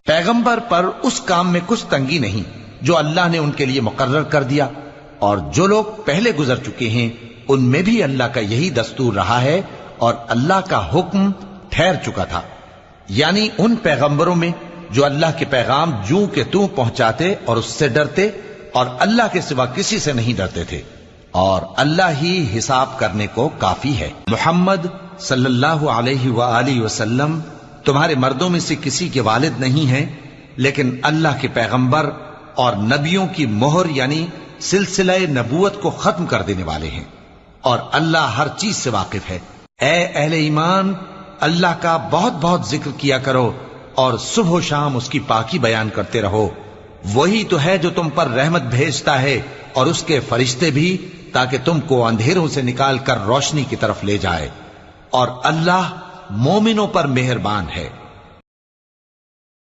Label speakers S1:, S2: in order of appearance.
S1: پیغمبر پر اس کام میں کچھ تنگی نہیں جو اللہ نے ان کے لیے مقرر کر دیا، اور جو لوگ پہلے گزر چکے ہیں ان میں بھی اللہ کا یہی دستور رہا ہے، اور اللہ کا حکم ٹھہر چکا تھا، یعنی ان پیغمبروں میں جو اللہ کے پیغام جوں کہ توں پہنچاتے اور اس سے ڈرتے، اور اللہ کے سوا کسی سے نہیں ڈرتے تھے، اور اللہ ہی حساب کرنے کو کافی ہے۔ محمد صلی اللہ علیہ وآلہ وسلم تمہارے مردوں میں سے کسی کے والد نہیں ہیں، لیکن اللہ کے پیغمبر اور نبیوں کی مہر یعنی سلسلہ نبوت کو ختم کر دینے والے ہیں، اور اللہ ہر چیز سے واقف ہے۔ اے اہل ایمان، اللہ کا بہت بہت ذکر کیا کرو اور صبح و شام اس کی پاکی بیان کرتے رہو، وہی تو ہے جو تم پر رحمت بھیجتا ہے اور اس کے فرشتے بھی، تاکہ تم کو اندھیروں سے نکال کر روشنی کی طرف لے جائے، اور اللہ مومنوں پر مہربان ہے۔